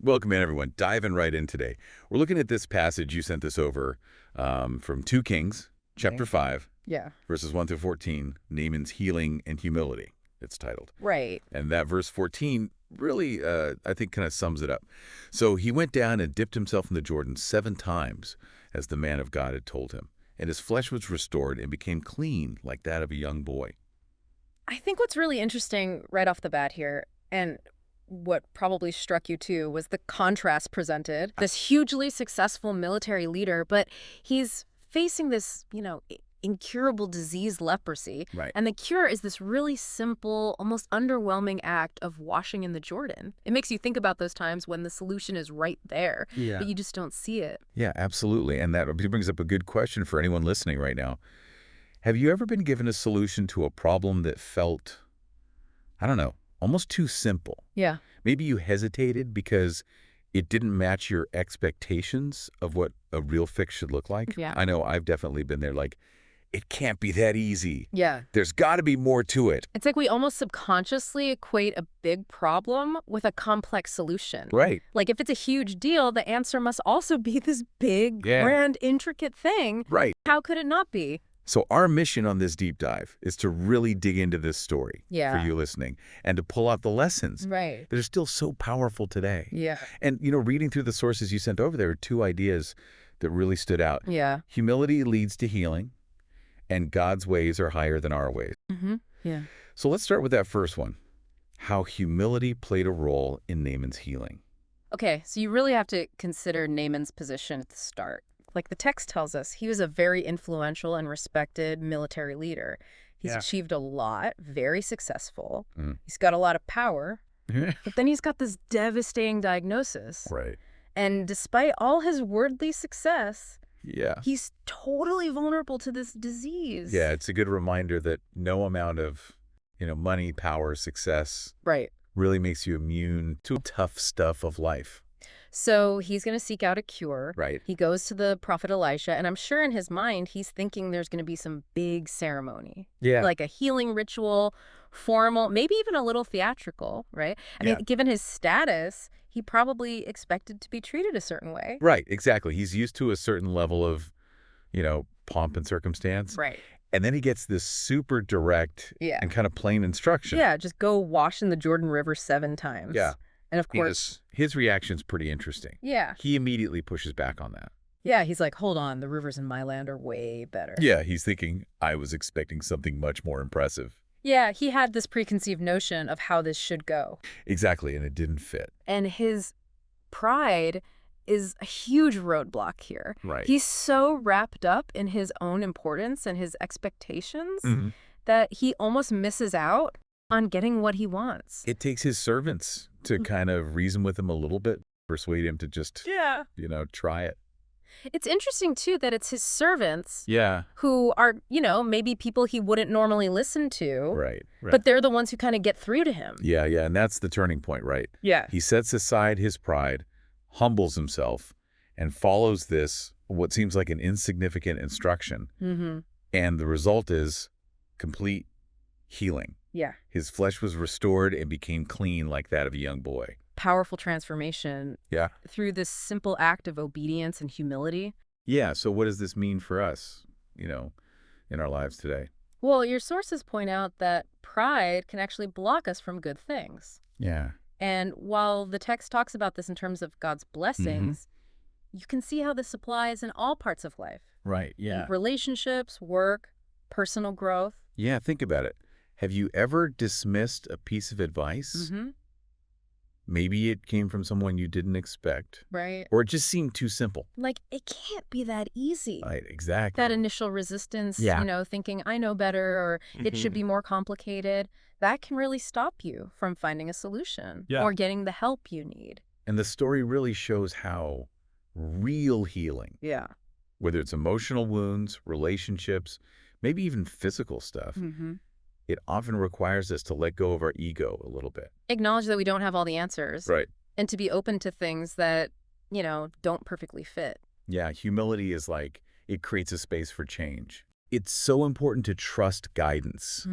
Welcome in, everyone. Diving right in today. We're looking at this passage. You sent this over from 2 Kings, chapter 5, verses 1 through 14, Naaman's healing and humility, it's titled. Right. And that verse 14 really, I think, kind of sums it up. So he went down and dipped himself in the Jordan 7 times, as the man of God had told him. And his flesh was restored and became clean like that of a young boy. I think what's really interesting right off the bat here, and what probably struck you too, was the contrast presented. This hugely successful military leader, but he's facing this, incurable disease, leprosy. Right. And the cure is this really simple, almost underwhelming act of washing in the Jordan. It makes you think about those times when the solution is right there, but you just don't see it. Yeah, absolutely. And that brings up a good question for anyone listening right now. Have you ever been given a solution to a problem that felt, I don't know, almost too simple? Yeah. Maybe you hesitated because it didn't match your expectations of what a real fix should look like? Yeah. I know I've definitely been there, like, it can't be that easy. Yeah. There's got to be more to it. It's like we almost subconsciously equate a big problem with a complex solution. Right. Like if it's a huge deal, the answer must also be this big, grand, intricate thing. Right. How could it not be? So our mission on this deep dive is to really dig into this story for you listening and to pull out the lessons that are still so powerful today. Yeah. And, reading through the sources you sent over, there are 2 ideas that really stood out. Yeah. Humility leads to healing, and God's ways are higher than our ways. Mm-hmm. Yeah. So let's start with that first one, how humility played a role in Naaman's healing. Okay, so you really have to consider Naaman's position at the start. Like the text tells us, he was a very influential and respected military leader. He's achieved a lot, very successful. He's got a lot of power, but then he's got this devastating diagnosis. Right. And despite all his worldly success, he's totally vulnerable to this disease. Yeah, it's a good reminder that no amount of, money, power, success really makes you immune to tough stuff of life. So he's going to seek out a cure. Right. He goes to the prophet Elisha, and I'm sure in his mind he's thinking there's going to be some big ceremony. Yeah. Like a healing ritual, formal, maybe even a little theatrical, right? I mean, given his status, he probably expected to be treated a certain way. Right, exactly. He's used to a certain level of, pomp and circumstance. Right. And then he gets this super direct and kind of plain instruction. Yeah, just go wash in the Jordan River 7 times. Yeah. And of course, his reaction's pretty interesting. Yeah. He immediately pushes back on that. Yeah, he's like, hold on, the rivers in my land are way better. Yeah, he's thinking, I was expecting something much more impressive. Yeah, he had this preconceived notion of how this should go. Exactly, and it didn't fit. And his pride is a huge roadblock here. Right. He's so wrapped up in his own importance and his expectations that he almost misses out on getting what he wants. It takes his servants to kind of reason with him a little bit, persuade him to just, try it. It's interesting, too, that it's his servants who are, maybe people he wouldn't normally listen to. Right. But they're the ones who kind of get through to him. Yeah, and that's the turning point, right? Yeah. He sets aside his pride, humbles himself, and follows this, what seems like an insignificant instruction. And the result is complete healing. Yeah. His flesh was restored and became clean like that of a young boy. Powerful transformation. Yeah. Through this simple act of obedience and humility. Yeah. So what does this mean for us, in our lives today? Well, your sources point out that pride can actually block us from good things. Yeah. And while the text talks about this in terms of God's blessings, you can see how this applies in all parts of life. Right. Yeah. Relationships, work, personal growth. Yeah. Think about it. Have you ever dismissed a piece of advice? Maybe it came from someone you didn't expect. Right. Or it just seemed too simple. Like, it can't be that easy. Right, exactly. That initial resistance, thinking I know better or it should be more complicated, that can really stop you from finding a solution or getting the help you need. And the story really shows how real healing, whether it's emotional wounds, relationships, maybe even physical stuff, it often requires us to let go of our ego a little bit. Acknowledge that we don't have all the answers. Right. And to be open to things that, don't perfectly fit. Yeah, humility is like, it creates a space for change. It's so important to trust guidance.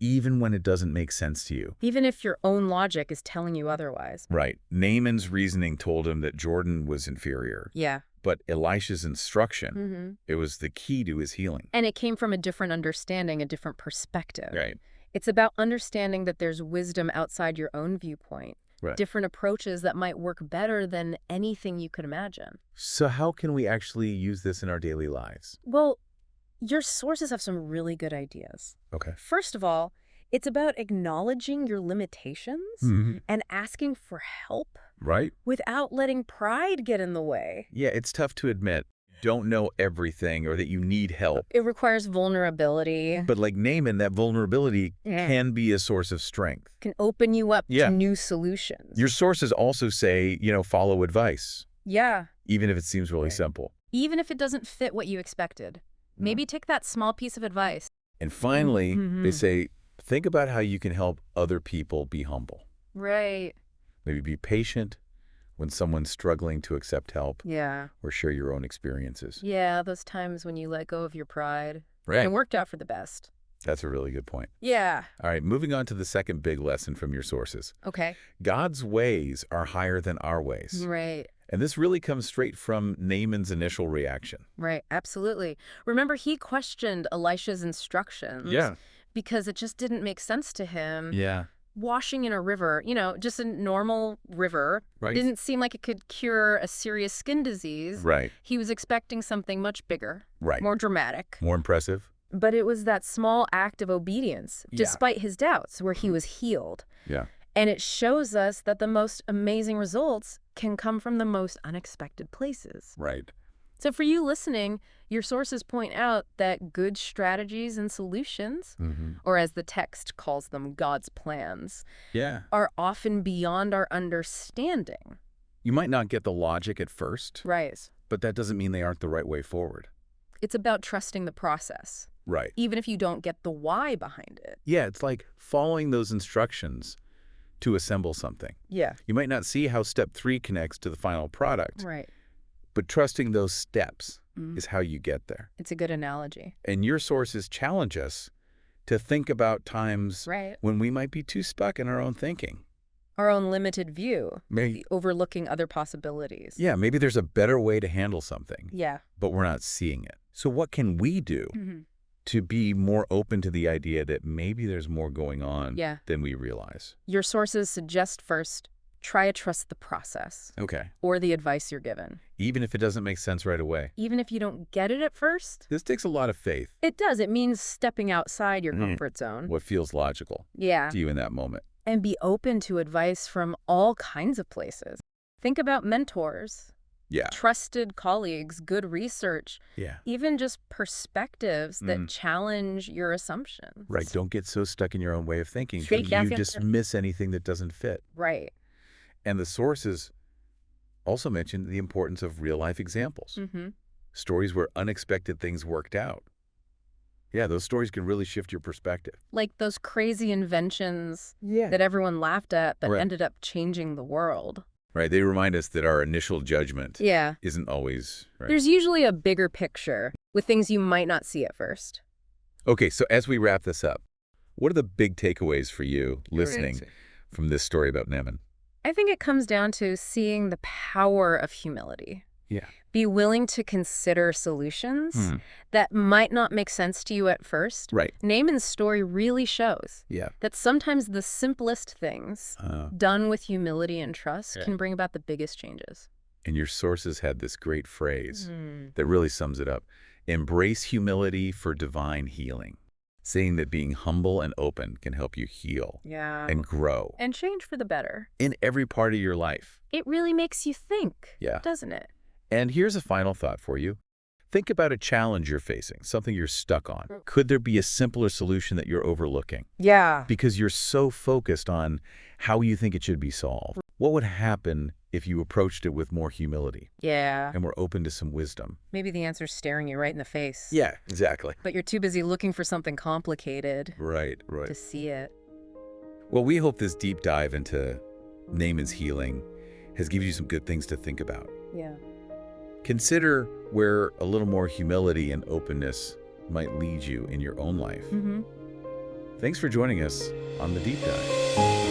even when it doesn't make sense to you. Even if your own logic is telling you otherwise. Right. Naaman's reasoning told him that Jordan was inferior. Yeah. But Elisha's instruction, it was the key to his healing. And it came from a different understanding, a different perspective. Right. It's about understanding that there's wisdom outside your own viewpoint. Right. Different approaches that might work better than anything you could imagine. So how can we actually use this in our daily lives? Well, your sources have some really good ideas. Okay. First of all, it's about acknowledging your limitations and asking for help. Right. Without letting pride get in the way. Yeah, it's tough to admit you don't know everything or that you need help. It requires vulnerability. But like Naaman, that vulnerability can be a source of strength. Can open you up to new solutions. Your sources also say, follow advice. Yeah. Even if it seems really simple. Even if it doesn't fit what you expected. Maybe take that small piece of advice. And finally, they say, think about how you can help other people be humble. Right. Maybe be patient when someone's struggling to accept help. Yeah. Or share your own experiences. Yeah, those times when you let go of your pride. Right. It worked out for the best. That's a really good point. Yeah. All right, moving on to the second big lesson from your sources. Okay. God's ways are higher than our ways. Right. And this really comes straight from Naaman's initial reaction. Right, absolutely. Remember, he questioned Elisha's instructions. Yeah. Because it just didn't make sense to him. Yeah. Washing in a river, just a normal river, didn't seem like it could cure a serious skin disease. Right. He was expecting something much bigger, more dramatic. More impressive. But it was that small act of obedience, despite his doubts, where he was healed. Yeah. And it shows us that the most amazing results can come from the most unexpected places. Right. So for you listening, your sources point out that good strategies and solutions, or as the text calls them, God's plans, are often beyond our understanding. You might not get the logic at first. Right. But that doesn't mean they aren't the right way forward. It's about trusting the process. Right. Even if you don't get the why behind it. Yeah, it's like following those instructions to assemble something. Yeah. You might not see how step 3 connects to the final product. Right. But trusting those steps is how you get there. It's a good analogy. And your sources challenge us to think about times when we might be too stuck in our own thinking. Our own limited view, maybe overlooking other possibilities. Yeah, maybe there's a better way to handle something. Yeah. But we're not seeing it. So what can we do to be more open to the idea that maybe there's more going on than we realize? Your sources suggest first, try to trust the process. Okay. Or the advice you're given. Even if it doesn't make sense right away. Even if you don't get it at first. This takes a lot of faith. It does. It means stepping outside your comfort zone. What feels logical to you in that moment. And be open to advice from all kinds of places. Think about mentors. Yeah. Trusted colleagues, good research. Yeah. Even just perspectives that challenge your assumptions. Right. Don't get so stuck in your own way of thinking. You dismiss anything that doesn't fit. Right. And the sources also mentioned the importance of real-life examples. Stories where unexpected things worked out. Yeah, those stories can really shift your perspective. Like those crazy inventions that everyone laughed at but ended up changing the world. Right, they remind us that our initial judgment isn't always right. There's usually a bigger picture with things you might not see at first. Okay, so as we wrap this up, what are the big takeaways for you listening from this story about Naaman? I think it comes down to seeing the power of humility. Yeah. Be willing to consider solutions that might not make sense to you at first. Right. Naaman's story really shows that sometimes the simplest things done with humility and trust can bring about the biggest changes. And your sources had this great phrase that really sums it up. Embrace humility for divine healing. Saying that being humble and open can help you heal and grow. And change for the better. In every part of your life. It really makes you think, doesn't it? And here's a final thought for you. Think about a challenge you're facing, something you're stuck on. Could there be a simpler solution that you're overlooking? Yeah. Because you're so focused on how you think it should be solved. What would happen if you approached it with more humility? Yeah. And were open to some wisdom? Maybe the answer's staring you right in the face. Yeah, exactly. But you're too busy looking for something complicated. Right. To see it. Well, we hope this deep dive into Naaman's healing has given you some good things to think about. Yeah. Consider where a little more humility and openness might lead you in your own life. Thanks for joining us on the Deep Dive.